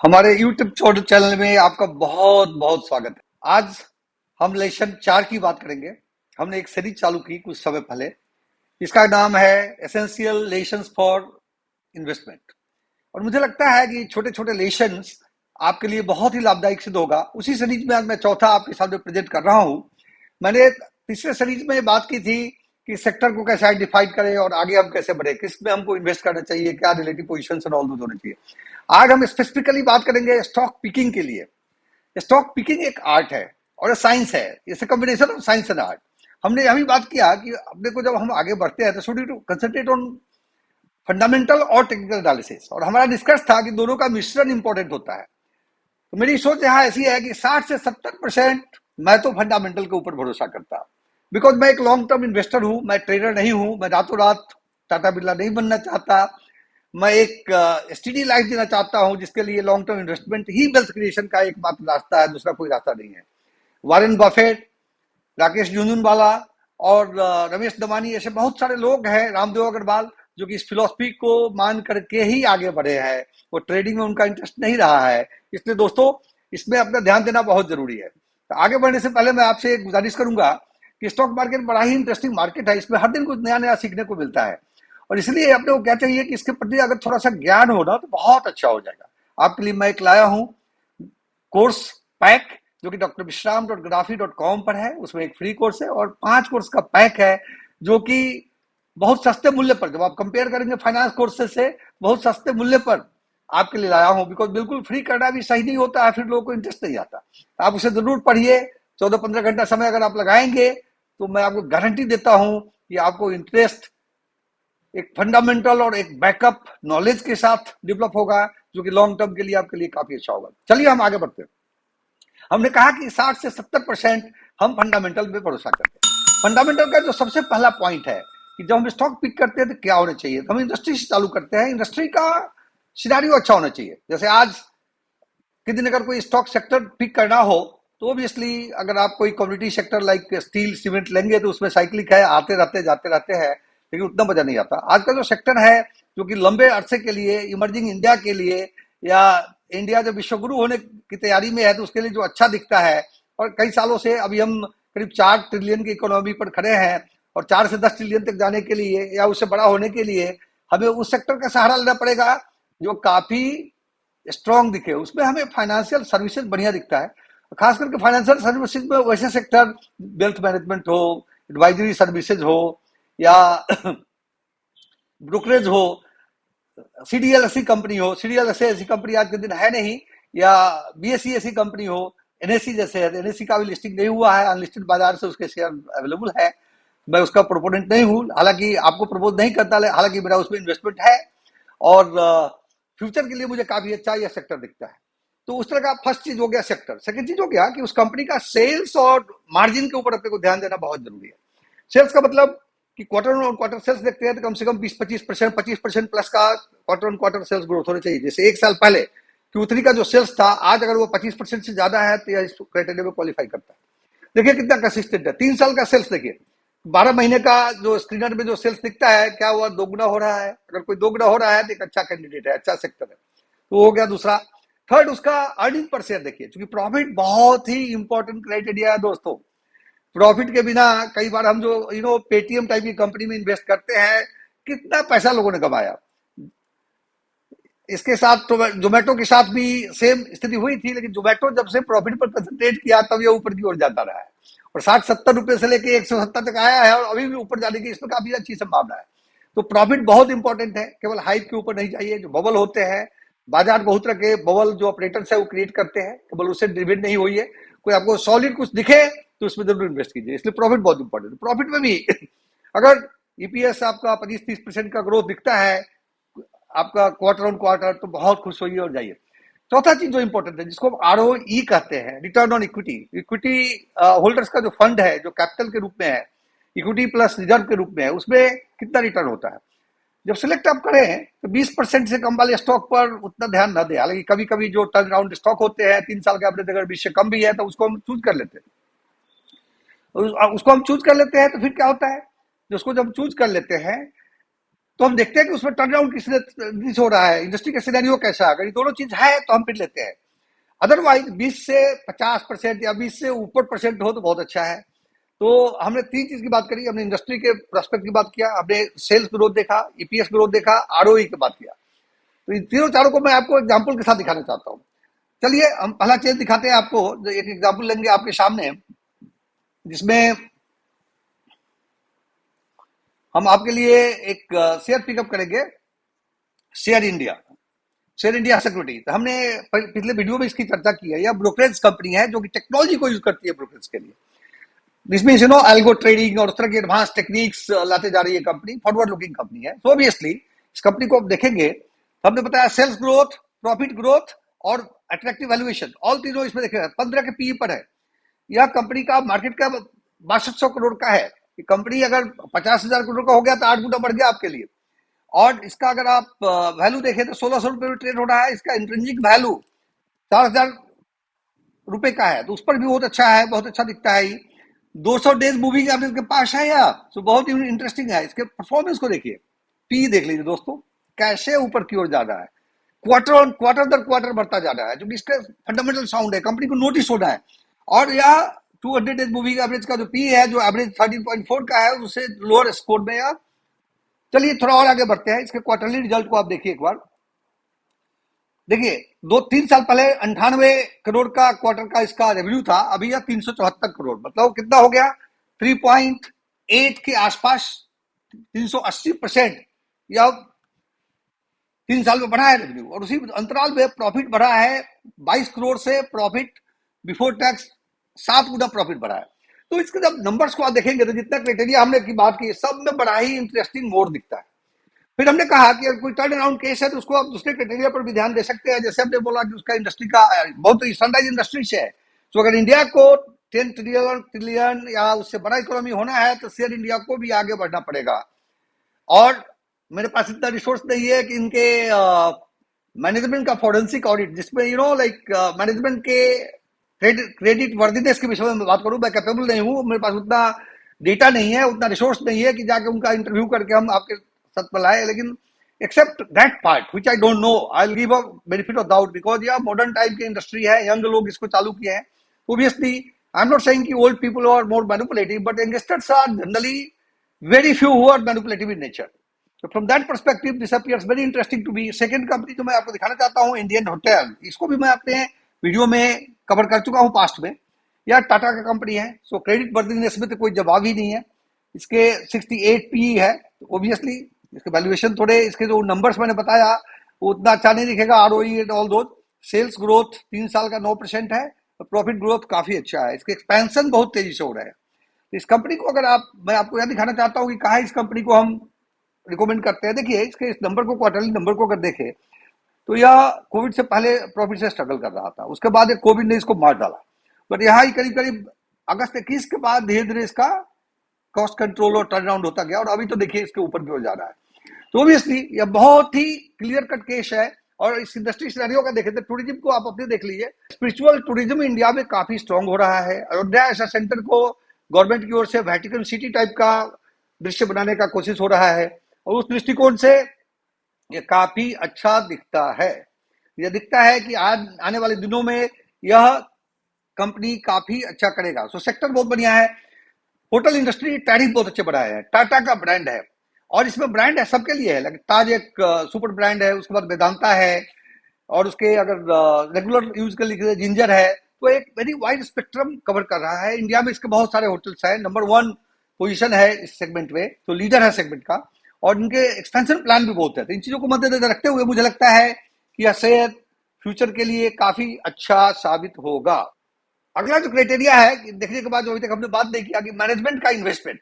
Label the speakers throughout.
Speaker 1: हमारे YouTube channel में आपका बहुत बहुत स्वागत है। आज हम लेसन 4 की बात करेंगे। हमने एक सीरीज चालू की कुछ समय पहले। इसका नाम है एसेंशियल लेसन्स फॉर इन्वेस्टमेंट। और मुझे लगता है कि छोटे छोटे लेसन्स आपके लिए बहुत ही लाभदायक सिद्ध होगा। उसी सीरीज में आज मैं चौथा आपके सामने प्रेजेंट कर रहा हूं। मैंने तीसरे सीरीज में बात की थी कि सेक्टर को कैसे आइडेंटिफाई करें और आगे हम कैसे बढ़े, किस में हमको इन्वेस्ट करना चाहिए, क्या रिलेटिव पोजीशन एंड ऑल दो होने चाहिए। आज हम स्पेसिफिकली बात करेंगे स्टॉक पिकिंग के लिए। स्टॉक पिकिंग एक आर्ट है और साइंस है। It's combination of science and art. हमने यह भी बात किया कि अपने को जब हम आगे बढ़ते हैं तो should to concentrate on fundamental और टेक्निकल एनालिसिस। और हमारा डिस्कस था कि दोनों का मिश्रण इंपॉर्टेंट होता है। तो मेरी सोच यहाँ ऐसी है कि 60 से 70% मैं तो फंडामेंटल के ऊपर भरोसा करता, बिकॉज मैं एक लॉन्ग टर्म इन्वेस्टर हूं, मैं ट्रेडर नहीं हूं, मैं रातों रात टाटा बिरला नहीं बनना चाहता। मैं एक स्टडी लाइफ जीना चाहता हूं जिसके लिए लॉन्ग टर्म इन्वेस्टमेंट ही वेल्थ क्रिएशन का एकमात्र रास्ता है, दूसरा कोई रास्ता नहीं है। वॉरेन बफेट, राकेश झुनझुनवाला और रमेश दमानी ऐसे बहुत सारे लोग हैं, रामदेव अग्रवाल, जो कि इस फिलोसफी को मान करके ही आगे बढ़े हैं। वो ट्रेडिंग में उनका इंटरेस्ट नहीं रहा है। इसलिए दोस्तों, इसमें अपना ध्यान देना बहुत जरूरी है। तो आगे बढ़ने से पहले मैं आपसे एक गुजारिश करूंगा कि स्टॉक मार्केट बड़ा ही इंटरेस्टिंग मार्केट है। इसमें हर दिन कुछ नया नया सीखने को मिलता है और इसलिए अपने को क्या चाहिए कि इसके प्रति अगर थोड़ा सा ज्ञान हो ना तो बहुत अच्छा हो जाएगा। आपके लिए मैं एक लाया हूं कोर्स पैक, जो कि drvishram.graphy.com पर है। उसमें एक फ्री कोर्स है और 5 कोर्स का पैक है, जो कि बहुत सस्ते मूल्य पर, जब आप कंपेयर करेंगे फाइनेंस कोर्सेज से, बहुत सस्ते मूल्य पर आपके लिए लाया हूं। बिकॉज बिल्कुल फ्री करना भी सही नहीं होता है, फिर लोगों को इंटरेस्ट नहीं आता। आप उसे जरूर पढ़िए। 14-15 घंटा समय अगर आप लगाएंगे तो मैं आपको गारंटी देता हूं कि आपको इंटरेस्ट एक फंडामेंटल और एक बैकअप नॉलेज के साथ डेवलप होगा, जो कि लॉन्ग टर्म के लिए आपके लिए काफी अच्छा होगा। चलिए हम आगे बढ़ते हैं। हमने कहा कि 60 से 70% हम फंडामेंटल पे भरोसा करते हैं। फंडामेंटल का जो सबसे पहला पॉइंट है कि जब हम स्टॉक पिक करते हैं तो क्या होना चाहिए। तो हम इंडस्ट्री से चालू करते हैं। इंडस्ट्री का सिनारियो अच्छा होना चाहिए। जैसे आज के दिन अगर कोई स्टॉक सेक्टर पिक करना हो तो ऑब्वियसली अगर आप कोई community sector like steel cement लेंगे तो उसमें साइक्लिक है, आते रहते जाते रहते हैं, लेकिन उतना मजा नहीं आता। आज का जो सेक्टर है जो कि लंबे अरसे के लिए इमर्जिंग इंडिया के लिए, या इंडिया जब विश्वगुरु होने की तैयारी में है तो उसके लिए जो अच्छा दिखता है, और कई सालों से अभी हम करीब 4 ट्रिलियन की इकोनॉमी पर खड़े हैं और 4 से 10 ट्रिलियन तक जाने के लिए या उससे बड़ा होने के लिए हमें उस सेक्टर का सहारा लेना पड़ेगा जो काफी स्ट्रांग दिखे। उसमें हमें फाइनेंशियल सर्विसेज बढ़िया दिखता है। खास करके फाइनेंशियल सर्विसेज में वैसे सेक्टर, वेल्थ मैनेजमेंट हो, एडवाइजरी सर्विसेज हो, या ब्रोकरेज हो, सीडीएल ऐसी कंपनी हो। सीडीएल ऐसी कंपनी आज के दिन है नहीं, या बीएससी ऐसी कंपनी हो, एनएससी जैसे है। एनएससी का भी लिस्टिंग नहीं हुआ है, अनलिस्टेड बाजार से उसके शेयर अवेलेबल है। मैं उसका प्रोपोनेंट नहीं हूं, हालांकि आपको प्रपोज नहीं करता, हालांकि मेरा उसमें इन्वेस्टमेंट है और फ्यूचर के लिए मुझे काफी अच्छा यह सेक्टर दिखता है। तो उस तरह का फर्स्ट चीज हो गया सेक्टर। सेकंड चीज हो गया कि उस कंपनी का सेल्स और मार्जिन के ऊपर अपने को ध्यान देना बहुत जरूरी है। सेल्स का मतलब कि क्वार्टर ऑन क्वार्टर सेल्स देखते हैं तो कम से कम 20-25%, 25% प्लस का quarter on quarter sales growth होनी चाहिए। जैसे एक साल पहले Q3 का जो सेल्स था, आज अगर वो 25% से ज्यादा है तो यह इस क्राइटेरिया में क्वालिफाई करता है। देखिए कितना कंसिस्टेंट है। 3 साल का सेल्स देखिए, 12 महीने का जो स्क्रीनर में जो सेल्स दिखता है, क्या हुआ, दोगुना हो रहा है। अगर कोई दोगुना हो रहा है तो एक अच्छा कैंडिडेट है, अच्छा सेक्टर है। तो हो गया दूसरा। थर्ड, उसका अर्निंग पर शेयर देखिए, क्योंकि प्रॉफिट बहुत ही इंपॉर्टेंट क्राइटेरिया है दोस्तों। प्रॉफिट के बिना कई बार हम जो पेटीएम टाइप की कंपनी में इन्वेस्ट करते हैं, कितना पैसा लोगों ने कमाया। इसके साथ तो जोमेटो के साथ भी सेम स्थिति हुई थी, लेकिन जोमेटो जब से प्रॉफिट पर कंसंट्रेट किया तब ये ऊपर की ओर जाता रहा है और 60-70 रुपए से लेके 170 तक आया है और अभी भी ऊपर जाने की इसमें काफी अच्छी संभावना है। तो प्रॉफिट बहुत इंपॉर्टेंट है, केवल हाइप के ऊपर नहीं चाहिए। जो बबल होते हैं, बाजार बहुत तरह के बबल जो ऑपरेटर्स है वो क्रिएट करते हैं, केवल उससे ड्रिवेन नहीं हुई है। कोई आपको सॉलिड कुछ दिखे तो उसमें जरूर इन्वेस्ट कीजिए। इसलिए प्रॉफिट बहुत इंपॉर्टेंट है। प्रॉफिट में भी अगर ईपीएस आपका 25-30% का ग्रोथ दिखता है आपका क्वार्टर ऑन क्वार्टर, तो बहुत खुश होइए और जाइए। चौथा चीज जो इंपॉर्टेंट है, जिसको आरओई कहते हैं, return on equity. Equity holders का जो फंड है, जो कैपिटल के रूप में है, इक्विटी प्लस रिजर्व के रूप में है, उसमें कितना रिटर्न होता है। जब सिलेक्ट आप करें तो 20% से कम वाले स्टॉक पर उतना ध्यान न दें। हालांकि कभी कभी जो टर्न अराउंड स्टॉक होते हैं 3 साल के एवरेज अगर 20 से कम भी है तो उसको हम चूज कर लेते हैं। उसको हम चूज कर लेते हैं तो फिर क्या होता है, उसको जब चूज कर लेते हैं तो हम देखते हैं कि उसमें टर्न अराउंड किस तेजी से हो रहा है, इंडस्ट्री का सिनेरियो कैसा है। अगर ये दोनों चीज है तो हम फिर लेते हैं। अदरवाइज 20 से 50% या 20 से ऊपर परसेंट हो तो बहुत अच्छा है। तो हमने तीन चीज की बात करी, हमने इंडस्ट्री के प्रोस्पेक्ट की बात किया, हमने सेल्स ग्रोथ देखा, ईपीएस ग्रोथ देखा, आरओई की बात किया। तो इन तीनों चारों को मैं आपको एग्जाम्पल के साथ दिखाना चाहता हूँ। चलिए हम पहला चीज दिखाते हैं आपको, जो एक एग्जाम्पल लेंगे आपके सामने, जिसमें हम आपके लिए एक शेयर पिकअप करेंगे, share India, share India security. तो हमने पिछले वीडियो में इसकी चर्चा की है। यह ब्रोकरेज कंपनी है जो कि टेक्नोलॉजी को यूज करती है ब्रोकरेज के लिए। इसमें एल्गो ट्रेडिंग और उस तरह की एडवांस टेक्निक्स लाते जा रही है कंपनी, फॉरवर्ड लुकिंग कंपनी है। सो ऑब्वियसली इस कंपनी को आप देखेंगे तो हमने बताया सेल्स ग्रोथ, प्रॉफिट ग्रोथ और अट्रैक्टिव वैल्यूएशन, ऑल तीनों इसमें देखेगा। 15 के पीई पर है। यह कंपनी का मार्केट कैप 6200 करोड़ का है। ये कंपनी अगर 50,000 करोड़ का हो गया तो 8 गुना बढ़ गया आपके लिए। और इसका अगर आप वैल्यू देखें तो 1600 रुपए में ट्रेड हो रहा है। इसका इंट्रिंसिक वैल्यू 4000 रुपए का है, तो उस पर भी बहुत अच्छा है, बहुत अच्छा दिखता है। 200 डेज मूविंग एवरेज के पास है या, तो बहुत इंटरेस्टिंग है। इसके परफॉर्मेंस को देखिए, पी देख लीजिए दोस्तों, कैसे ऊपर की ओर जा रहा है, क्वार्टर ऑन क्वार्टर दर क्वार्टर बढ़ता जा रहा है, जो कि इसका फंडामेंटल साउंड है, कंपनी को नोटिस होना है। और यह 200 डेज मूविंग एवरेज का जो पी है, जो एवरेज 13.4 का है, उससे लोअर स्कोर में या। चलिए थोड़ा और आगे बढ़ते हैं, इसके क्वार्टरली रिजल्ट को आप देखिए एक बार। देखिए 2-3 साल पहले 98 करोड़ का क्वार्टर का इसका रेवेन्यू था, अभी यह 374 करोड़, मतलब कितना हो गया, 3.8 के आसपास, 380% या 3 साल में बढ़ा है रेवेन्यू। और उसी अंतराल में प्रॉफिट बढ़ा है 22 करोड़ से, प्रॉफिट बिफोर टैक्स 7 गुना प्रॉफिट बढ़ा है। तो इसके जब नंबर्स को आप देखेंगे तो जितना क्राइटेरिया हमने की बात की, सब में बड़ा ही इंटरेस्टिंग मोड दिखता है। फिर हमने कहा कि अगर कोई टर्न अराउंड केस है तो उसको आप दूसरे क्राइटेरिया पर भी ध्यान दे सकते हैं। जैसे हमने बोला कि उसका इंडस्ट्री का बहुत सनराइज इंडस्ट्री से है, तो अगर इंडिया को 10 ट्रिलियन या उससे बड़ा इकोनॉमी होना है तो शेयर इंडिया को भी आगे बढ़ना पड़ेगा। और मेरे पास इतना रिसोर्स नहीं है कि इनके मैनेजमेंट का फॉरेंसिक ऑडिट, जिसमें लाइक मैनेजमेंट के क्रेडिट वर्दीनेस के विषय में बात करूं, मैं कैपेबल नहीं हूं, मेरे पास उतना डेटा नहीं है, उतना रिसोर्स नहीं है कि जाके उनका इंटरव्यू करके हम आपके साथ मिलाए। लेकिन except that part which I don't know, I will give a benefit of doubt, because यह मॉडर्न टाइप की इंडस्ट्री है, यंग लोग इसको चालू किए हैं। Obviously I am not saying कि old people are more manipulative, but youngsters are generally very few who are manipulative in nature. So from that perspective, this appears very interesting to me. Second company जो मैं आपको दिखाना चाहता हूँ, Indian hotel, इसको भी मैं अपने वीडियो में कवर कर चुका हूँ पास्ट में। यह टाटा का कंपनी है, सो क्रेडिट वर्दीनेस में तो कोई जवाब ही नहीं है। इसके 68 पी है, तो ऑब्वियसली इसके वैल्यूएशन थोड़े, इसके जो नंबर्स मैंने बताया वो उतना अच्छा नहीं दिखेगा, आरओई एंड ऑल दो। सेल्स ग्रोथ 3 साल का 9% है, प्रॉफिट ग्रोथ काफी अच्छा है, इसके एक्सपेंशन बहुत तेजी से हो रहा है। इस कंपनी को अगर मैं आपको यह दिखाना चाहता हूँ कि कहाँ इस कंपनी को हम रिकमेंड करते हैं। देखिए इसके इस नंबर को, क्वार्टरली नंबर को अगर देखें तो यह कोविड से पहले प्रॉफिट से स्ट्रगल कर रहा था, उसके बाद कोविड ने इसको मार डाला, बट यहाँ ही करीब करीब अगस्त 21 के बाद धीरे धीरे इसका कॉस्ट कंट्रोल और टर्न अराउंड होता गया, और अभी तो देखिए इसके ऊपर भी हो जा रहा है। तो ऑब्वियसली यह बहुत ही क्लियर कट केस है। और इस इंडस्ट्री सिनेरियो का देखें तो टूरिज्म को आप अपने देख लीजिए, स्पिरिचुअल टूरिज्म इंडिया में काफी स्ट्रांग हो रहा है। अयोध्या ऐसा सेंटर को गवर्नमेंट की ओर से वैटिकन सिटी टाइप का दृश्य बनाने का कोशिश हो रहा है, और उस दृष्टिकोण से ये काफी अच्छा दिखता है। यह दिखता है कि आज आने वाले दिनों में यह कंपनी काफी अच्छा करेगा। सो सेक्टर बहुत बढ़िया है, होटल इंडस्ट्री टैरिफ बहुत अच्छे बढ़ाए हैं, टाटा का ब्रांड है, और इसमें ब्रांड है सबके लिए है, ताज एक सुपर ब्रांड है, उसके बाद वेदांता है, और उसके अगर रेगुलर यूज के लिए जिंजर है, तो एक वेरी वाइड स्पेक्ट्रम कवर कर रहा है। इंडिया में इसके बहुत सारे होटल्स हैं, नंबर 1 पोजीशन है इस सेगमेंट में, तो लीडर है सेगमेंट का, और इनके एक्सपेंशन प्लान भी बहुत है। तो इन चीजों को मद्देनजर रखते हुए मुझे लगता है कि यह शेयर फ्यूचर के लिए काफी अच्छा साबित होगा। अगला जो क्राइटेरिया है कि देखने के बाद जो अभी तक हमने बात नहीं किया कि मैनेजमेंट का investment,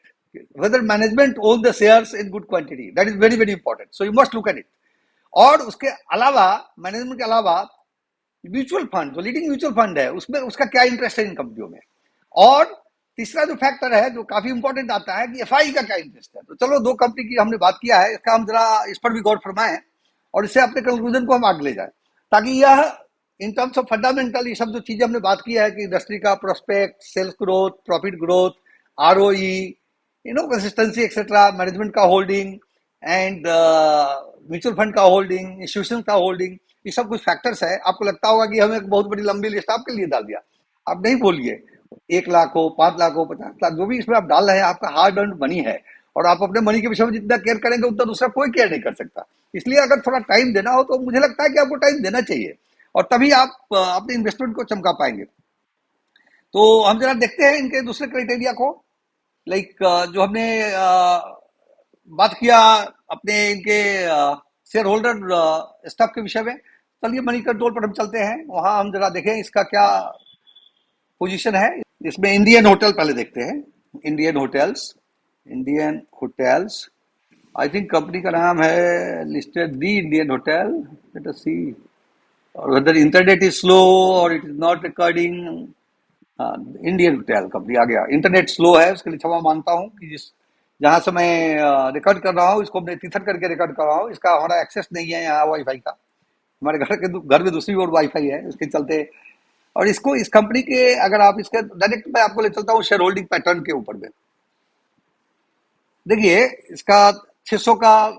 Speaker 1: whether management own the shares in good quantity, that is very very important, so you must look at it. और उसके अलावा मैनेजमेंट के अलावा म्यूचुअल फंड, जो लीडिंग म्यूचुअल फंड है, उसमें उसका क्या इंटरेस्ट है इन कंपनियों में। और तीसरा जो फैक्टर है जो काफी इंपॉर्टेंट आता है कि एफआई का क्या इंटरेस्ट है। तो चलो 2 कंपनी की हमने बात किया है, इसका हम जरा इस पर भी गौर फरमाएं और इससे अपने कंक्लूजन को हम आगे ले जाए, ताकि यह इन टर्म्स ऑफ फंडामेंटल ये सब जो चीजें हमने बात की है कि इंडस्ट्री का prospect, sales growth, profit growth, ROE, consistency etcetera, management का होल्डिंग, एंड म्यूचुअल फंड का होल्डिंग, इंस्टीट्यूशन का होल्डिंग, ये सब कुछ फैक्टर्स है। आपको लगता होगा कि हमें एक बहुत बड़ी लंबी लिस्ट आपके लिए डाल दिया। आप नहीं बोलिए, 1 लाख हो, 5 लाख हो, 50 लाख, जो भी इसमें आप डाल रहे हैं आपका हार्ड अर्न मनी है। और आप अपने मनी के विषय में जितना केयर करेंगे उतना दूसरा कोई केयर नहीं कर सकता। इसलिए अगर थोड़ा टाइम देना हो तो मुझे लगता है कि आपको टाइम देना चाहिए, और तभी आप अपने इन्वेस्टमेंट को चमका पाएंगे। तो हम जरा देखते हैं इनके दूसरे क्राइटेरिया को। लाइक जो हमने बात किया अपने इनके शेयर होल्डर स्टॉक के विषय में, चलिए मनी कंट्रोल पर हम चलते हैं। वहां हम जरा देखें इसका क्या पोजीशन है। इसमें इंडियन होटल पहले देखते हैं। Indian hotels, Indian hotels, I think company का नाम है listed the Indian hotel. Let us see whether internet is slow or it is not recording। Indian hotel company आ गया। इंटरनेट स्लो है, उसके लिए क्षमा मानता हूँ कि जिस जहां से मैं रिकॉर्ड कर रहा हूँ इसको हमने तीथर करके रिकॉर्ड कर रहा हूँ। इसका हमारा एक्सेस नहीं है यहाँ वाईफाई का। हमारे घर में दूसरी ओर वाईफाई है, उसके चलते। और इसको इस कंपनी के अगर आप इसके डायरेक्ट मैं आपको ले चलता हूँ शेयर होल्डिंग पैटर्न के ऊपर में। देखिए इसका 600 का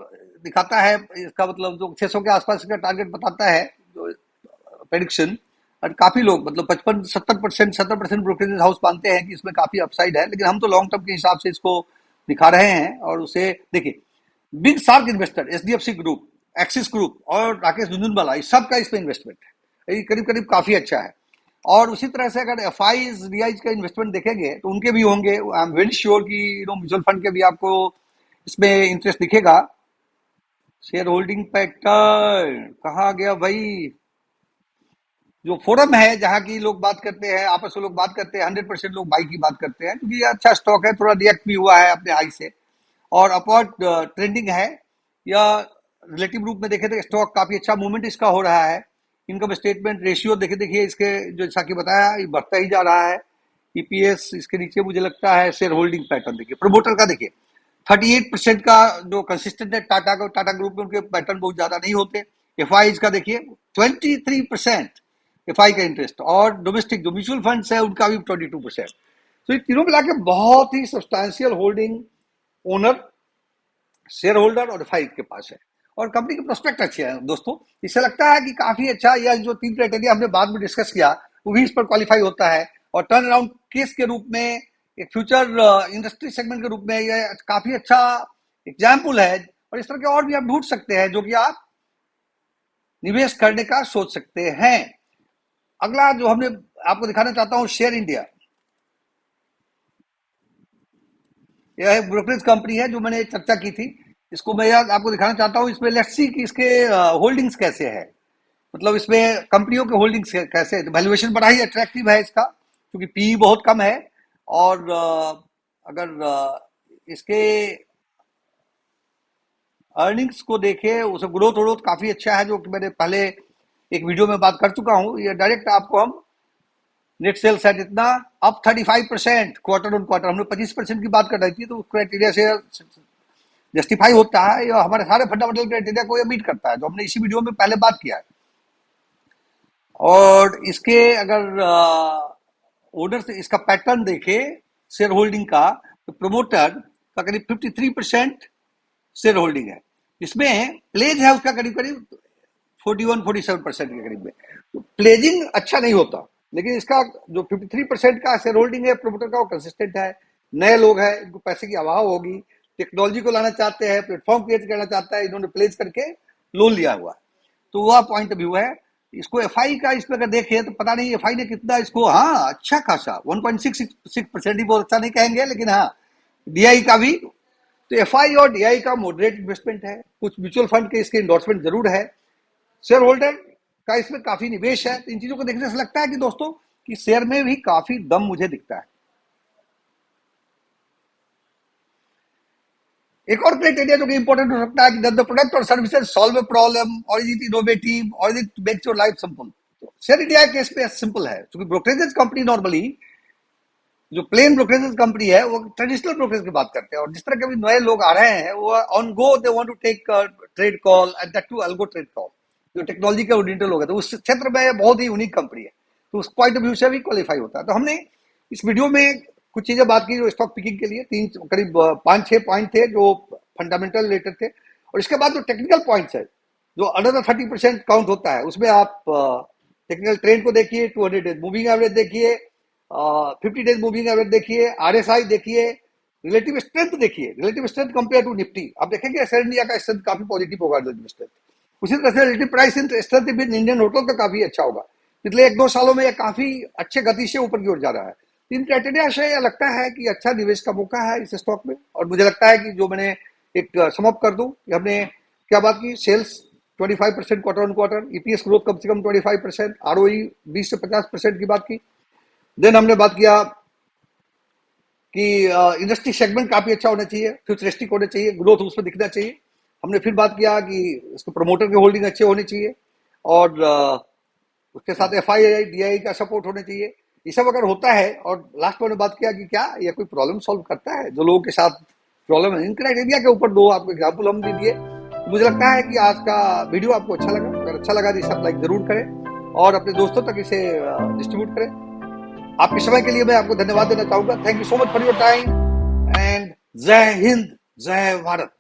Speaker 1: दिखाता है, इसका मतलब जो 600 के आसपास का टारगेट बताता है जो प्रेडिक्शन। और काफी लोग मतलब 55-70% ब्रोकरेज हाउस मानते हैं कि इसमें काफी अपसाइड है, लेकिन हम तो लॉन्ग टर्म के हिसाब से इसको दिखा रहे हैं। और उसे देखिए, big shark investor HDFC group, axis group और राकेश झुनझुनवाला, इस सब का इसमें इन्वेस्टमेंट है। ये करीब करीब काफी अच्छा है। और उसी तरह से अगर एफ आई डीआईज का इन्वेस्टमेंट देखेंगे तो उनके भी होंगे। आई एम वेरी श्योर कि म्यूचुअल फंड के भी आपको इसमें इंटरेस्ट दिखेगा। शेयर होल्डिंग पैटर्न कहाँ गया भाई? जो फोरम है जहां की लोग बात करते हैं, आपस में लोग बात करते हैं, 100% लोग बाई की बात करते हैं क्योंकि ये अच्छा स्टॉक है, थोड़ा रिएक्ट भी हुआ है अपने हाई से और अपवर्ड ट्रेंडिंग है। या रिलेटिव रूप में देखें तो स्टॉक काफी अच्छा मूवमेंट इसका हो रहा है। इनकम स्टेटमेंट रेशियो देखिए इसके जो जैसा कि बताया ये बढ़ता ही जा रहा है। ईपीएस इसके नीचे मुझे लगता है। शेयर होल्डिंग पैटर्न देखिए, प्रमोटर का देखिए 38% का जो कंसिस्टेंट है। टाटा ग्रुप में उनके पैटर्न बहुत ज्यादा नहीं होते। एफ का देखिए 23% एफ का इंटरेस्ट, और डोमेस्टिक जो म्यूचुअल फंड्स है उनका भी 22%। तो ये तीनों मिला के बहुत ही substantial holding owner, share holder और एफ के पास है। और कंपनी के प्रोस्पेक्ट अच्छे हैं दोस्तों। इससे लगता है कि काफी अच्छा, यह जो 3 क्राइटेरिया हमने बाद में डिस्कस किया वो भी इस पर क्वालिफाई होता है। और टर्न अराउंड केस के रूप में, एक फ्यूचर इंडस्ट्री सेगमेंट के रूप में यह काफी अच्छा एग्जाम्पल है। और इस तरह के और भी आप ढूंढ सकते हैं जो कि आप निवेश करने का सोच सकते हैं। अगला जो हमने आपको दिखाना चाहता हूं, शेयर इंडिया। यह एक ब्रोकरेज कंपनी है जो मैंने चर्चा की थी। इसको मैं आपको दिखाना चाहता हूं। इसमें लेट्स सी कि इसके होल्डिंग्स कैसे है, मतलब इसमें कंपनियों के होल्डिंग्स कैसे। वैल्यूएशन बड़ा ही अट्रैक्टिव है इसका क्योंकि पी बहुत कम है। और अगर इसके अर्निंग्स को देखें, उसे ग्रोथ व्रोथ काफी अच्छा है, जो कि मैंने पहले एक वीडियो में बात कर चुका हूं। ये डायरेक्ट आपको हम नेट सेल्स है इतना अप 35% क्वार्टर ऑन क्वार्टर। हमने 25% की बात कर रही थी, तो उस क्राइटेरिया से जस्टिफाई होता है। या हमारे सारे फंडामेंटल क्राइटेरिया को ये मीट करता है, तो हमने इसी वीडियो में पहले बात किया है। और इसके अगर ओनर से इसका पैटर्न देखे शेयर होल्डिंग का, तो प्रोमोटर का करीब 53% शेयर होल्डिंग है। इसमें प्लेज है उसका करीब करीब 41-47% के करीब में। तो प्लेजिंग अच्छा नहीं होता, लेकिन इसका जो 53% का शेयर होल्डिंग है प्रोमोटर का, वो कंसिस्टेंट है। नए लोग हैं, इनको पैसे की अभाव होगी, टेक्नोलॉजी को लाना चाहते हैं, प्लेटफॉर्म क्रिएट करना चाहता है, इन्होंने प्लेज करके लोन लिया हुआ। तो वह पॉइंट ऑफ व्यू है। इसको एफ का इसमें अगर देखें तो पता नहीं एफ ने कितना इसको, हाँ अच्छा खासा 1.66% ही, बहुत अच्छा नहीं कहेंगे, लेकिन हाँ डीआई का भी। तो एफ और डीआई का मॉडरेट इन्वेस्टमेंट है। कुछ म्यूचुअल फंड के इसके इंडोर्समेंट जरूर है। शेयर होल्डर का इसमें काफी निवेश है। तो इन चीजों को देखने से लगता है कि दोस्तों कि शेयर में भी काफी दम मुझे दिखता है। एक और क्राइटेरिया जो कि इंपॉर्टेंट हो सकता है कि द प्रोडक्ट और सर्विसेज सॉल्व ए प्रॉब्लम, और इज इट इनोवेटिव, और is it makes your life simple. तो शेयर इंडिया केस पे सिंपल है क्योंकि ब्रोकरेजेस कंपनी नॉर्मली, जो प्लेन ब्रोकरेजेस कंपनी है वो ट्रेडिशनल ब्रोकरेज की बात करते हैं। और जिस तरह के भी नए लोग आ रहे हैं वो on go they want to take trade call and that to algo trade call, जो टेक्नोलॉजी के ओरिएंटेड लोग हैं, तो उस क्षेत्र में बहुत ही यूनिक कंपनी है। तो उस पॉइंट ऑफ व्यू से भी क्वालिफाई होता है। तो हमने इस वीडियो में कुछ चीजें बात की जो स्टॉक पिकिंग के लिए, तीन करीब 5-6 पॉइंट थे जो फंडामेंटल रिलेटेड थे। और इसके बाद जो टेक्निकल पॉइंट्स है, जो अनदर 30% काउंट होता है, उसमें आप टेक्निकल ट्रेंड को देखिए, 200 डेज मूविंग एवरेज देखिए, 50 डेज मूविंग एवरेज देखिए, आरएसआई देखिए, रिलेटिव स्ट्रेंथ देखिए, relative strength compare to Nifty आप देखेंगे एसआर इंडिया का स्ट्रेंथ काफी पॉजिटिव होगा रिलेटिव स्ट्रेंथ। उसी तरह से रिलेटिव प्राइस स्ट्रेंथ भी इंडियन होटल का काफी अच्छा होगा। पिछले 1-2 सालों में यह काफी अच्छे गति से ऊपर की ओर जा रहा है। इन क्राइटेरिया से यह लगता है कि अच्छा निवेश का मौका है इस स्टॉक में। और मुझे लगता है कि जो मैंने एक समअप कर दूं कि हमने क्या बात की, sales 25% quarter on quarter, EPS growth कम से कम 25%, आरओई 20 से 50% की बात की। देन हमने बात किया कि इंडस्ट्री सेगमेंट काफी अच्छा होना चाहिए, फ्यूचरिस्टिक होना चाहिए, ग्रोथ उसमें दिखना चाहिए। हमने फिर बात किया कि इसके प्रमोटर के होल्डिंग अच्छे होने चाहिए और उसके साथ एफआईआई डीआई का सपोर्ट होना चाहिए। ये सब अगर होता है, और लास्ट में बात किया कि क्या यह कोई प्रॉब्लम सॉल्व करता है जो लोगों के साथ प्रॉब्लम है। इन क्राइटेरिया के ऊपर 2 आपको एग्जाम्पल हम भी दिए। तो मुझे लगता है कि आज का वीडियो आपको अच्छा लगा। अगर अच्छा लगा तो इसे आप लाइक जरूर करें और अपने दोस्तों तक इसे डिस्ट्रीब्यूट करें। आपके समय के लिए मैं आपको धन्यवाद देना चाहूंगा। Thank you so much for your time and जय हिंद, जय भारत।